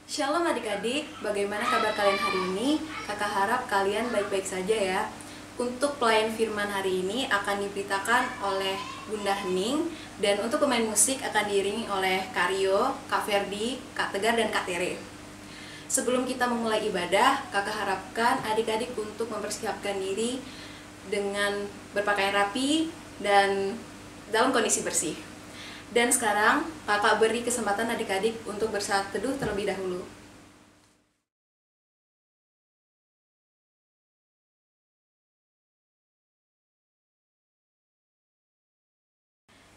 Shalom adik-adik, bagaimana kabar kalian hari ini? Kakak harap kalian baik-baik saja ya. Untuk pelayan firman hari ini akan diberitakan oleh Bunda Hening. Dan untuk pemain musik akan diiringi oleh Kak Rio, Kak Ferdi, Kak Tegar, dan Kak Tere. Sebelum kita memulai ibadah, kakak harapkan adik-adik untuk mempersiapkan diri dengan berpakaian rapi dan dalam kondisi bersih. Dan sekarang kakak beri kesempatan adik-adik untuk bersaat teduh terlebih dahulu.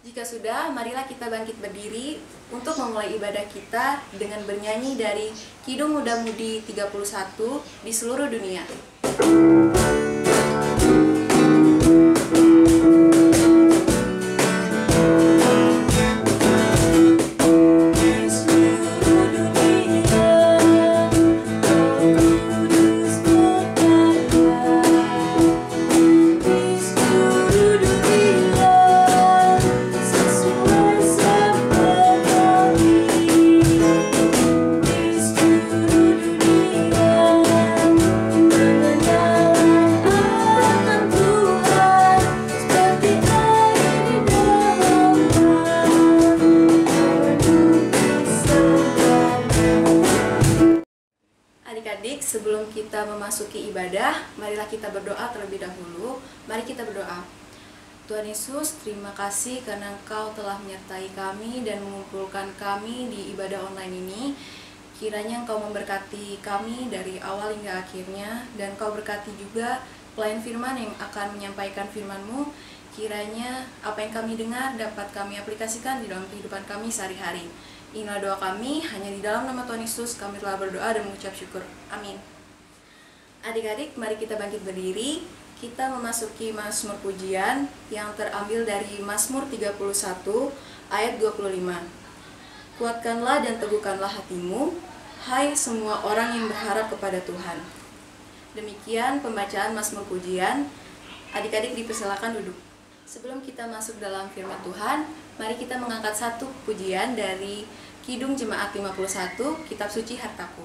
Jika sudah, marilah kita bangkit berdiri untuk memulai ibadah kita dengan bernyanyi dari Kidung Muda Mudi 31 di seluruh dunia. Adik-adik, sebelum kita memasuki ibadah, marilah kita berdoa terlebih dahulu. Mari kita berdoa. Tuhan Yesus, terima kasih karena Engkau telah menyertai kami dan mengumpulkan kami di ibadah online ini. Kiranya Engkau memberkati kami dari awal hingga akhirnya, dan Engkau berkati juga pelayan firman yang akan menyampaikan firman-Mu. Kiranya apa yang kami dengar dapat kami aplikasikan di dalam kehidupan kami sehari-hari. Inilah doa kami, hanya di dalam nama Tuhan Yesus kami telah berdoa dan mengucap syukur. Amin. Adik-adik, mari kita bangkit berdiri. Kita memasuki Mazmur Pujian yang terambil dari Mazmur 31 ayat 25. Kuatkanlah dan teguhkanlah hatimu, hai semua orang yang berharap kepada Tuhan. Demikian pembacaan Mazmur Pujian. Adik-adik dipersilakan duduk. Sebelum kita masuk dalam firman Tuhan, mari kita mengangkat satu pujian dari Kidung Jemaat 51, Kitab Suci Hartaku.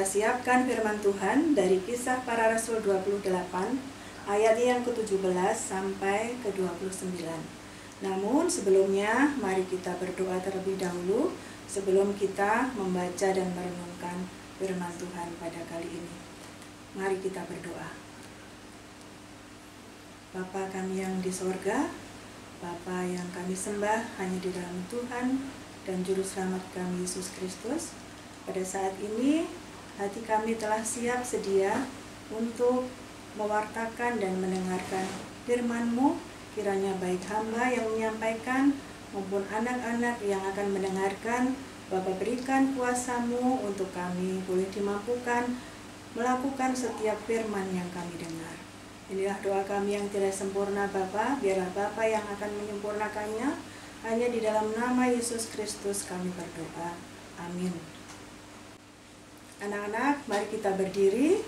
Siapkan firman Tuhan dari Kisah Para Rasul 28 ayat yang ke-17 sampai ke-29. Namun sebelumnya mari kita berdoa terlebih dahulu sebelum kita membaca dan merenungkan firman Tuhan pada kali ini. Mari kita berdoa. Bapa kami yang di sorga, Bapa yang kami sembah hanya di dalam Tuhan dan Juru Selamat kami Yesus Kristus. Pada saat ini hati kami telah siap sedia untuk mewartakan dan mendengarkan firman-Mu. Kiranya baik hamba yang menyampaikan maupun anak-anak yang akan mendengarkan, Bapa berikan kuasa-Mu untuk kami boleh dimampukan melakukan setiap firman yang kami dengar. Inilah doa kami yang tidak sempurna Bapa, biarlah Bapa yang akan menyempurnakannya. Hanya di dalam nama Yesus Kristus kami berdoa. Amin. Anak-anak, mari kita berdiri,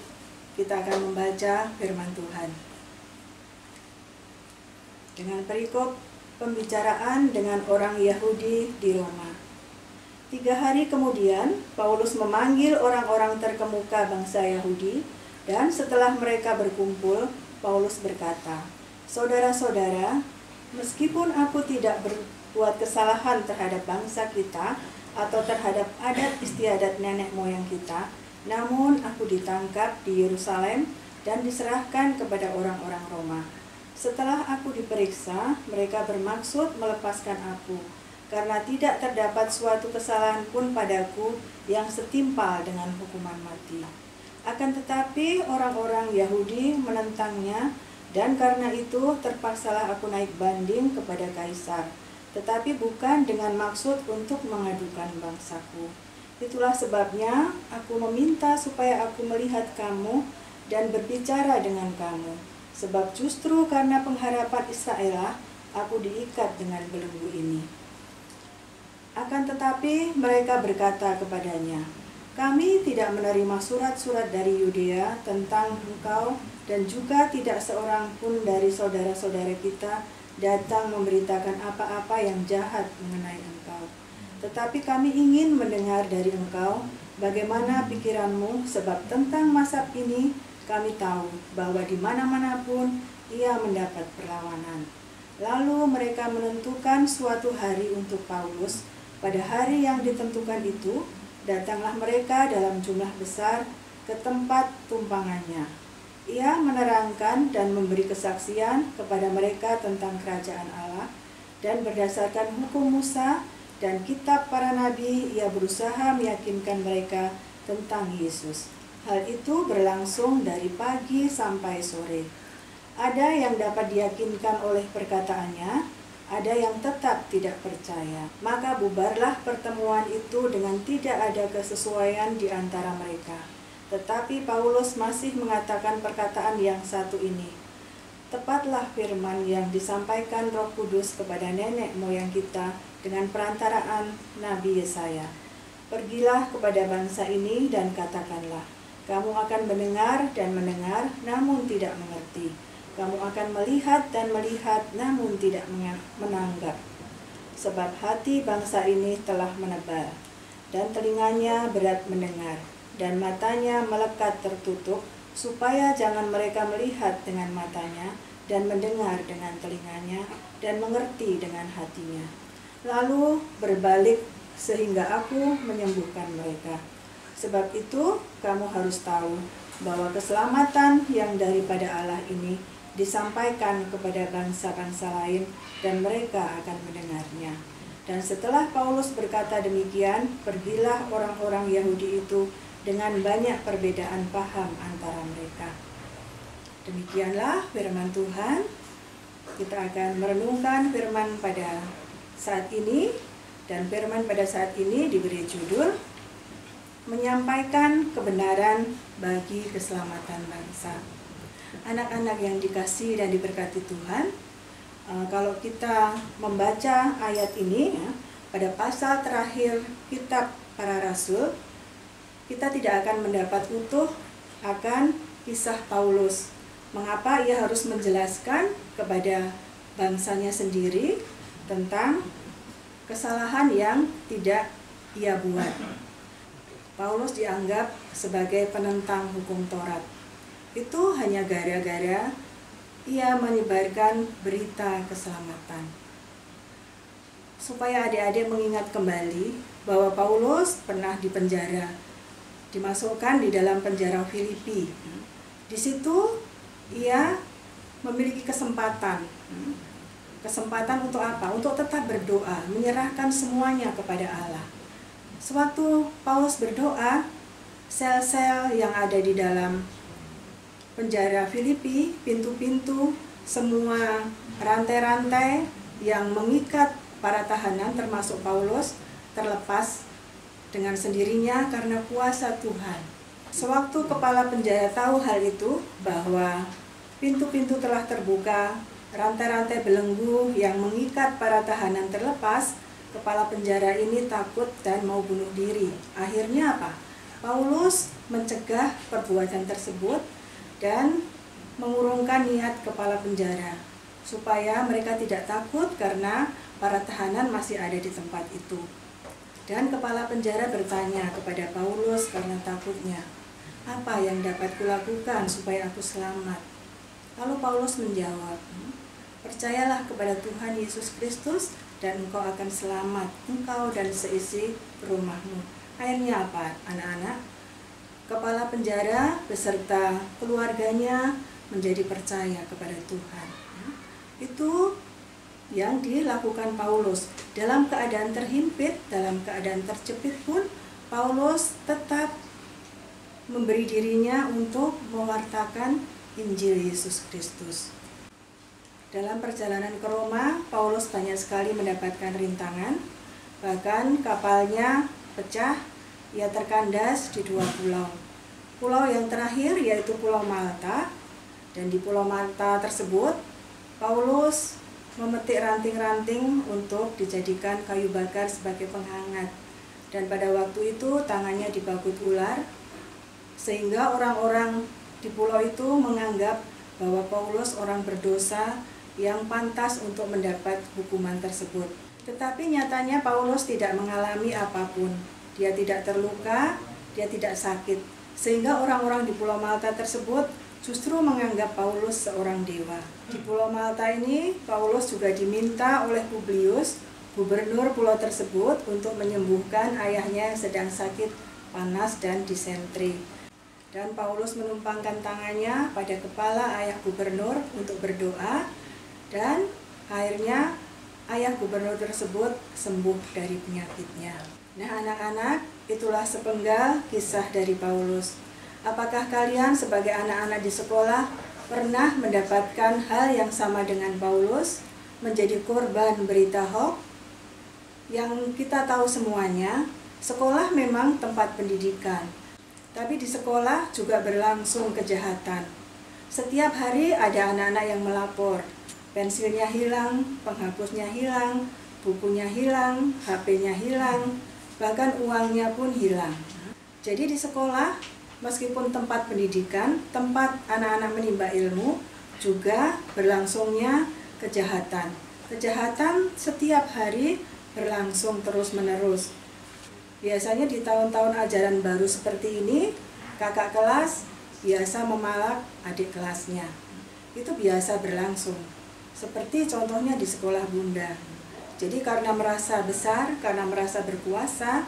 kita akan membaca firman Tuhan. Dengan perikop pembicaraan dengan orang Yahudi di Roma. 3 hari kemudian, Paulus memanggil orang-orang terkemuka bangsa Yahudi, dan setelah mereka berkumpul, Paulus berkata, "Saudara-saudara, meskipun aku tidak berbuat kesalahan terhadap bangsa kita atau terhadap adat istiadat nenek moyang kita, namun aku ditangkap di Yerusalem dan diserahkan kepada orang-orang Roma. Setelah aku diperiksa, mereka bermaksud melepaskan aku, karena tidak terdapat suatu kesalahan pun padaku yang setimpal dengan hukuman mati. Akan tetapi orang-orang Yahudi menentangnya, dan karena itu terpaksalah aku naik banding kepada Kaisar, tetapi bukan dengan maksud untuk mengadukan bangsaku. Itulah sebabnya aku meminta supaya aku melihat kamu dan berbicara dengan kamu, sebab justru karena pengharapan Israel aku diikat dengan belenggu ini." Akan tetapi mereka berkata kepadanya, "Kami tidak menerima surat-surat dari Yudea tentang engkau, dan juga tidak seorang pun dari saudara-saudara kita datang memberitakan apa-apa yang jahat mengenai engkau. Tetapi kami ingin mendengar dari engkau bagaimana pikiranmu, sebab tentang Mazhab ini kami tahu bahwa di mana-mana pun ia mendapat perlawanan." Lalu mereka menentukan suatu hari untuk Paulus. Pada hari yang ditentukan itu, datanglah mereka dalam jumlah besar ke tempat tumpangannya. Ia menerangkan dan memberi kesaksian kepada mereka tentang kerajaan Allah, dan berdasarkan hukum Musa dan kitab para nabi, ia berusaha meyakinkan mereka tentang Yesus. Hal itu berlangsung dari pagi sampai sore. Ada yang dapat diyakinkan oleh perkataannya, ada yang tetap tidak percaya. Maka bubarlah pertemuan itu dengan tidak ada kesesuaian di antara mereka. Tetapi Paulus masih mengatakan perkataan yang satu ini, "Tepatlah firman yang disampaikan Roh Kudus kepada nenek moyang kita dengan perantaraan Nabi Yesaya. Pergilah kepada bangsa ini dan katakanlah, kamu akan mendengar dan mendengar, namun tidak mengerti. Kamu akan melihat dan melihat, namun tidak menanggap. Sebab hati bangsa ini telah menebal, dan telinganya berat mendengar, dan matanya melekat tertutup, supaya jangan mereka melihat dengan matanya, dan mendengar dengan telinganya, dan mengerti dengan hatinya. Lalu berbalik sehingga aku menyembuhkan mereka. Sebab itu kamu harus tahu bahwa keselamatan yang daripada Allah ini disampaikan kepada bangsa-bangsa lain, dan mereka akan mendengarnya." Dan setelah Paulus berkata demikian, pergilah orang-orang Yahudi itu dengan banyak perbedaan paham antara mereka. Demikianlah firman Tuhan. Kita akan merenungkan firman pada saat ini, dan firman pada saat ini diberi judul "Menyampaikan Kebenaran bagi Keselamatan Bangsa." Anak-anak yang dikasihi dan diberkati Tuhan, kalau kita membaca ayat ini pada pasal terakhir kitab para rasul, kita tidak akan mendapat utuh akan kisah Paulus. Mengapa ia harus menjelaskan kepada bangsanya sendiri tentang kesalahan yang tidak ia buat. Paulus dianggap sebagai penentang hukum Taurat. Itu hanya gara-gara ia menyebarkan berita keselamatan. Supaya adik-adik mengingat kembali bahwa Paulus pernah dipenjara, dimasukkan di dalam penjara Filipi. Di situ ia memiliki kesempatan. Kesempatan untuk apa? Untuk tetap berdoa, menyerahkan semuanya kepada Allah. Sewaktu Paulus berdoa, sel-sel yang ada di dalam penjara Filipi, pintu-pintu, semua rantai-rantai yang mengikat para tahanan termasuk Paulus terlepas dengan sendirinya karena kuasa Tuhan. Sewaktu kepala penjara tahu hal itu, bahwa pintu-pintu telah terbuka, rantai-rantai belenggu yang mengikat para tahanan terlepas, kepala penjara ini takut dan mau bunuh diri. Akhirnya apa? Paulus mencegah perbuatan tersebut dan mengurungkan niat kepala penjara supaya mereka tidak takut karena para tahanan masih ada di tempat itu. Dan kepala penjara bertanya kepada Paulus karena takutnya, "Apa yang dapat kulakukan supaya aku selamat?" Lalu Paulus menjawab, "Percayalah kepada Tuhan Yesus Kristus dan engkau akan selamat, engkau dan seisi rumahmu." Akhirnya apa, anak-anak? Kepala penjara beserta keluarganya menjadi percaya kepada Tuhan. Itu yang dilakukan Paulus. Dalam keadaan terhimpit, dalam keadaan terjepit pun, Paulus tetap memberi dirinya untuk mewartakan Injil Yesus Kristus. Dalam perjalanan ke Roma, Paulus banyak sekali mendapatkan rintangan. Bahkan kapalnya pecah, ia terkandas di 2 pulau. Pulau yang terakhir yaitu Pulau Malta. Dan di Pulau Malta tersebut, Paulus memetik ranting-ranting untuk dijadikan kayu bakar sebagai penghangat. Dan pada waktu itu tangannya dibakut ular, sehingga orang-orang di pulau itu menganggap bahwa Paulus orang berdosa yang pantas untuk mendapat hukuman tersebut. Tetapi nyatanya Paulus tidak mengalami apapun. Dia tidak terluka, dia tidak sakit. Sehingga orang-orang di Pulau Malta tersebut justru menganggap Paulus seorang dewa. Di Pulau Malta ini, Paulus juga diminta oleh Publius, gubernur pulau tersebut, untuk menyembuhkan ayahnya yang sedang sakit panas dan disentri. Dan Paulus menumpangkan tangannya pada kepala ayah gubernur untuk berdoa, dan akhirnya ayah gubernur tersebut sembuh dari penyakitnya. Nah, anak-anak, itulah sepenggal kisah dari Paulus. Apakah kalian sebagai anak-anak di sekolah pernah mendapatkan hal yang sama dengan Paulus, menjadi korban berita hoax? Yang kita tahu semuanya, sekolah memang tempat pendidikan, tapi di sekolah juga berlangsung kejahatan. Setiap hari ada anak-anak yang melapor, pensilnya hilang, penghapusnya hilang, bukunya hilang, HP-nya hilang, bahkan uangnya pun hilang. Jadi di sekolah, meskipun tempat pendidikan, tempat anak-anak menimba ilmu, juga berlangsungnya kejahatan. Kejahatan setiap hari berlangsung terus-menerus. Biasanya di tahun-tahun ajaran baru seperti ini, kakak kelas biasa memalak adik kelasnya. Itu biasa berlangsung. Seperti contohnya di sekolah Bunda. Jadi karena merasa besar, karena merasa berkuasa,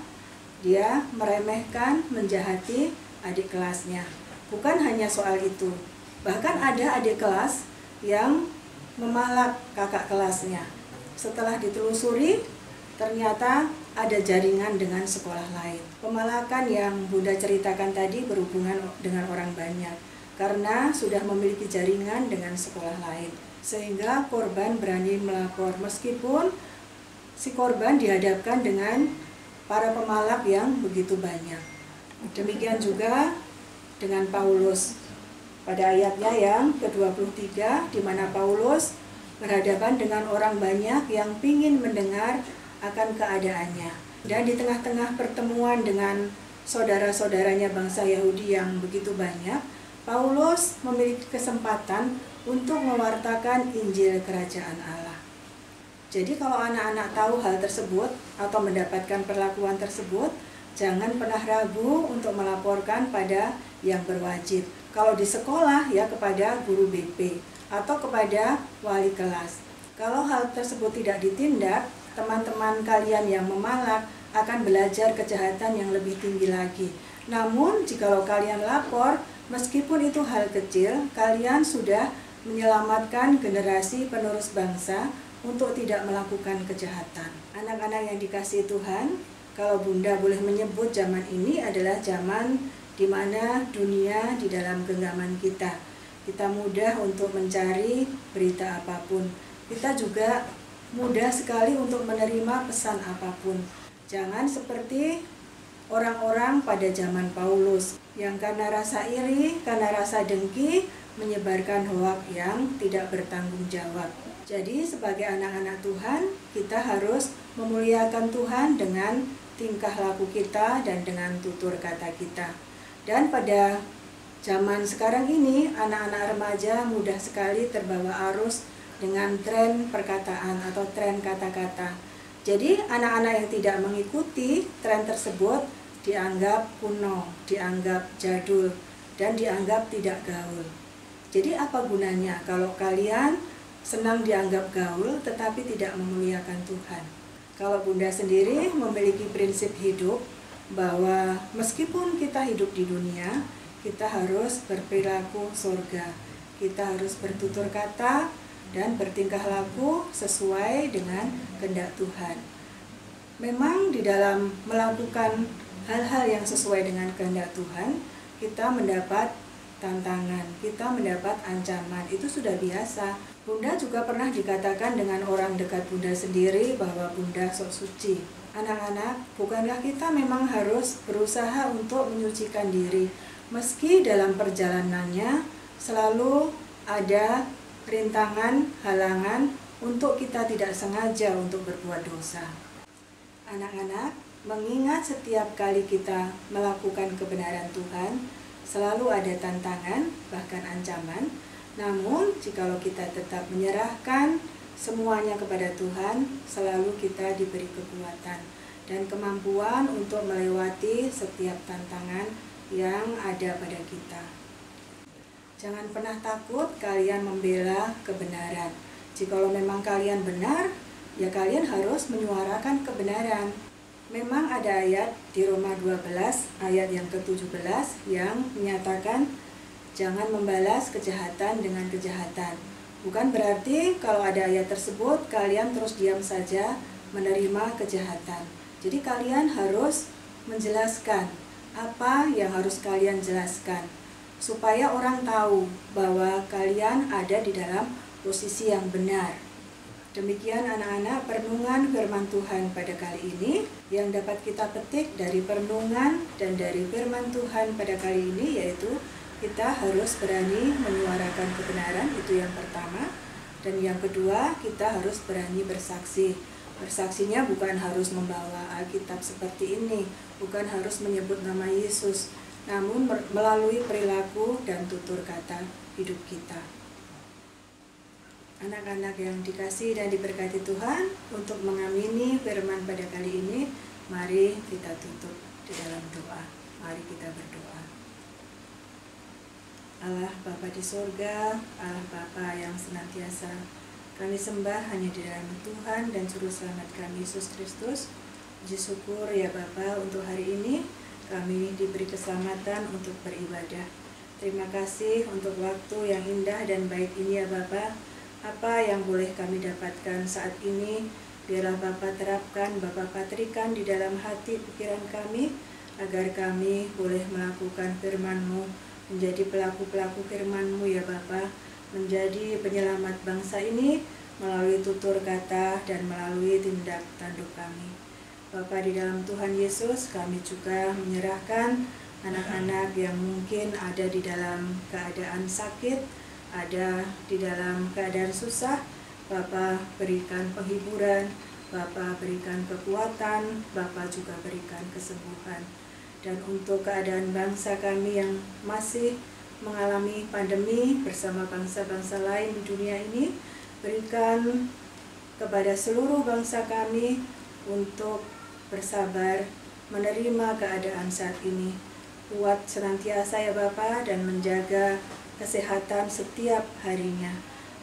dia meremehkan, menjahati adik kelasnya. Bukan hanya soal itu, bahkan ada adik kelas yang memalak kakak kelasnya. Setelah ditelusuri, ternyata ada jaringan dengan sekolah lain. Pemalakan yang Bunda ceritakan tadi berhubungan dengan orang banyak, karena sudah memiliki jaringan dengan sekolah lain. Sehingga korban berani melapor, meskipun si korban dihadapkan dengan para pemalak yang begitu banyak. Demikian juga dengan Paulus. Pada ayatnya yang ke-23, di mana Paulus berhadapan dengan orang banyak yang ingin mendengar akan keadaannya. Dan di tengah-tengah pertemuan dengan saudara-saudaranya bangsa Yahudi yang begitu banyak, Paulus memiliki kesempatan untuk mewartakan Injil Kerajaan Allah. Jadi kalau anak-anak tahu hal tersebut atau mendapatkan perlakuan tersebut, jangan pernah ragu untuk melaporkan pada yang berwajib. Kalau di sekolah ya kepada guru BP atau kepada wali kelas. Kalau hal tersebut tidak ditindak, teman-teman kalian yang memalak akan belajar kejahatan yang lebih tinggi lagi. Namun jikalau kalian lapor, meskipun itu hal kecil, kalian sudah menyelamatkan generasi penerus bangsa untuk tidak melakukan kejahatan. Anak-anak yang dikasihi Tuhan, kalau Bunda boleh menyebut zaman ini adalah zaman di mana dunia di dalam genggaman kita. Kita mudah untuk mencari berita apapun. Kita juga mudah sekali untuk menerima pesan apapun. Jangan seperti orang-orang pada zaman Paulus yang karena rasa iri, karena rasa dengki menyebarkan hoak yang tidak bertanggung jawab. Jadi sebagai anak-anak Tuhan, kita harus memuliakan Tuhan dengan tingkah laku kita dan dengan tutur kata kita. Dan pada zaman sekarang ini, anak-anak remaja mudah sekali terbawa arus dengan tren perkataan atau tren kata-kata. Jadi anak-anak yang tidak mengikuti tren tersebut dianggap kuno, dianggap jadul, dan dianggap tidak gaul. Jadi apa gunanya kalau kalian senang dianggap gaul tetapi tidak memuliakan Tuhan? Kalau Bunda sendiri memiliki prinsip hidup bahwa meskipun kita hidup di dunia, kita harus berperilaku surga. Kita harus bertutur kata dan bertingkah laku sesuai dengan kehendak Tuhan. Memang di dalam melakukan hal-hal yang sesuai dengan kehendak Tuhan, kita mendapat tantangan, kita mendapat ancaman, itu sudah biasa. Bunda juga pernah dikatakan dengan orang dekat Bunda sendiri bahwa Bunda sok suci. Anak-anak, bukankah kita memang harus berusaha untuk menyucikan diri, meski dalam perjalanannya selalu ada rintangan, halangan untuk kita tidak sengaja untuk berbuat dosa. Anak-anak, mengingat setiap kali kita melakukan kebenaran Tuhan, selalu ada tantangan, bahkan ancaman. Namun, jikalau kita tetap menyerahkan semuanya kepada Tuhan, selalu kita diberi kekuatan dan kemampuan untuk melewati setiap tantangan yang ada pada kita. Jangan pernah takut kalian membela kebenaran. Jikalau memang kalian benar, ya kalian harus menyuarakan kebenaran. Memang ada ayat di Roma 12 ayat yang ke-17 yang menyatakan jangan membalas kejahatan dengan kejahatan. Bukan berarti kalau ada ayat tersebut kalian terus diam saja menerima kejahatan. Jadi kalian harus menjelaskan apa yang harus kalian jelaskan, supaya orang tahu bahwa kalian ada di dalam posisi yang benar. Demikian anak-anak perenungan firman Tuhan pada kali ini yang dapat kita petik dari perenungan dan dari firman Tuhan pada kali ini, yaitu kita harus berani menyuarakan kebenaran, itu yang pertama. Dan yang kedua, kita harus berani bersaksi. Bersaksinya bukan harus membawa Alkitab seperti ini, bukan harus menyebut nama Yesus, namun melalui perilaku dan tutur kata hidup kita. Anak-anak yang dikasihi dan diberkati Tuhan, untuk mengamini firman pada kali ini, mari kita tutup di dalam doa. Mari kita berdoa. Allah Bapa di surga, Allah Bapa yang senantiasa kami sembah hanya di dalam Tuhan dan Juru Selamat kami Yesus Kristus. Puji syukur ya Bapa, untuk hari ini kami diberi keselamatan untuk beribadah. Terima kasih untuk waktu yang indah dan baik ini ya Bapa. Apa yang boleh kami dapatkan saat ini, biarlah Bapa terapkan, Bapa patrikan di dalam hati pikiran kami, agar kami boleh melakukan firman-Mu, menjadi pelaku-pelaku firman-Mu ya Bapa, menjadi penyelamat bangsa ini melalui tutur kata dan melalui tindak tanduk kami. Bapa di dalam Tuhan Yesus, kami juga menyerahkan anak-anak yang mungkin ada di dalam keadaan sakit, ada di dalam keadaan susah. Bapa berikan penghiburan, Bapa berikan kekuatan, Bapa juga berikan kesembuhan. Dan untuk keadaan bangsa kami yang masih mengalami pandemi bersama bangsa-bangsa lain di dunia ini, berikan kepada seluruh bangsa kami untuk bersabar menerima keadaan saat ini. Kuat senantiasa ya Bapa, dan menjaga kesehatan setiap harinya,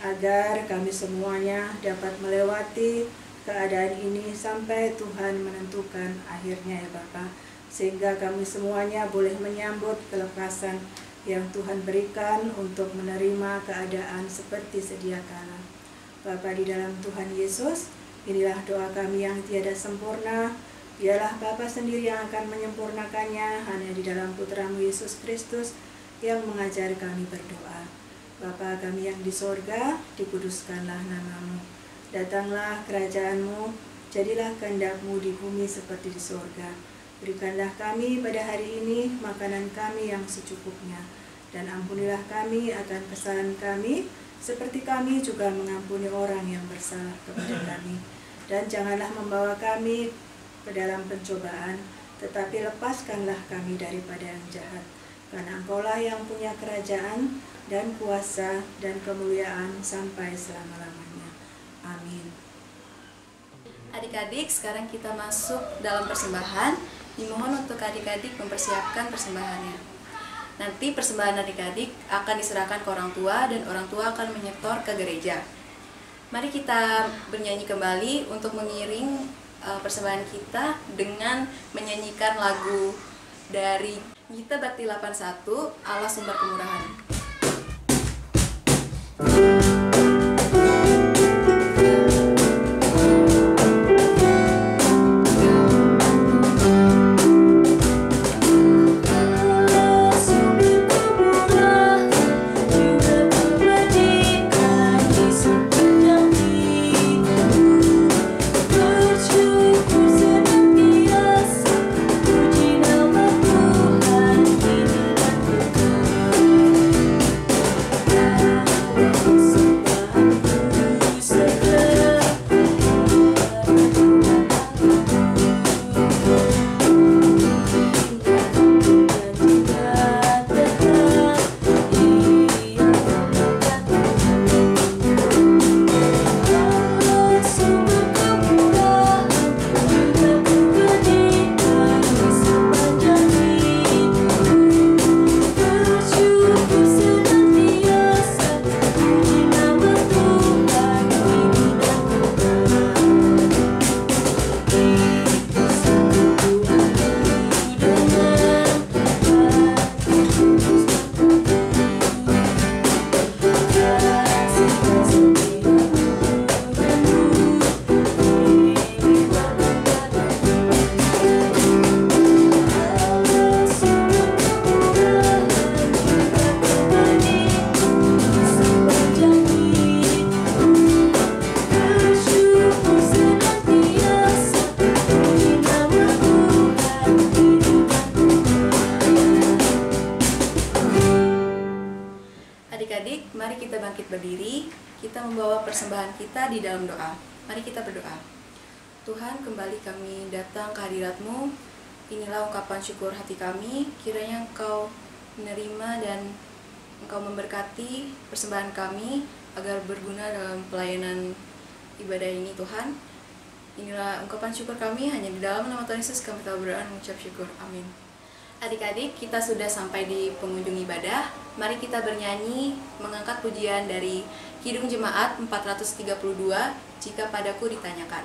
agar kami semuanya dapat melewati keadaan ini sampai Tuhan menentukan akhirnya ya Bapa, sehingga kami semuanya boleh menyambut kelepasan yang Tuhan berikan untuk menerima keadaan seperti sedia kala. Bapa di dalam Tuhan Yesus, inilah doa kami yang tiada sempurna. Biarlah Bapa sendiri yang akan menyempurnakannya, hanya di dalam Putra-Mu Yesus Kristus yang mengajar kami berdoa. Bapa kami yang di sorga, dikuduskanlah nama-Mu. Datanglah kerajaan-Mu, jadilah kehendak-Mu di bumi seperti di sorga. Berikanlah kami pada hari ini makanan kami yang secukupnya, dan ampunilah kami akan kesalahan kami, seperti kami juga mengampuni orang yang bersalah kepada kami. Dan janganlah membawa kami ke dalam pencobaan, tetapi lepaskanlah kami daripada yang jahat. Karena Engkaulah yang punya kerajaan dan kuasa dan kemuliaan sampai selama-lamanya. Amin. Adik-adik, sekarang kita masuk dalam persembahan. Dimohon untuk adik-adik mempersiapkan persembahannya. Nanti persembahan adik-adik akan diserahkan ke orang tua dan orang tua akan menyetor ke gereja. Mari kita bernyanyi kembali untuk mengiring persembahan kita dengan menyanyikan lagu dari Gita Bakti 81, Allah Sumber Kemurahan. Adik-adik, mari kita bangkit berdiri, kita membawa persembahan kita di dalam doa. Mari kita berdoa. Tuhan, kembali kami datang ke hadirat-Mu. Inilah ungkapan syukur hati kami, kiranya Engkau menerima dan Engkau memberkati persembahan kami agar berguna dalam pelayanan ibadah ini, Tuhan. Inilah ungkapan syukur kami, hanya di dalam nama Tuhan Yesus kami telah berdoa dan mengucap syukur. Amin. Adik-adik, kita sudah sampai di penghujung ibadah. Mari kita bernyanyi mengangkat pujian dari Kidung Jemaat 432, Jika Padaku Ditanyakan.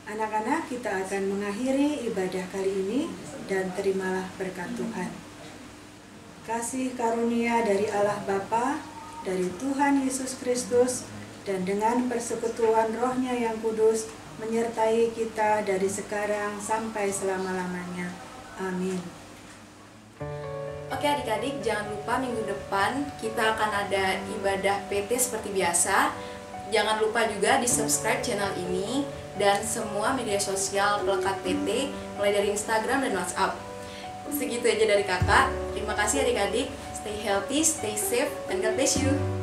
Anak-anak, kita akan mengakhiri ibadah kali ini dan terimalah berkat Tuhan. Kasih karunia dari Allah Bapa, dari Tuhan Yesus Kristus, dan dengan persekutuan Roh-Nya yang kudus menyertai kita dari sekarang sampai selama-lamanya. Amin. Oke adik-adik, jangan lupa minggu depan kita akan ada ibadah PT seperti biasa. Jangan lupa juga di subscribe channel ini dan semua media sosial Pelekat PT, mulai dari Instagram dan WhatsApp. Segitu aja dari kakak. Terima kasih adik-adik. Stay healthy, stay safe, and God bless you.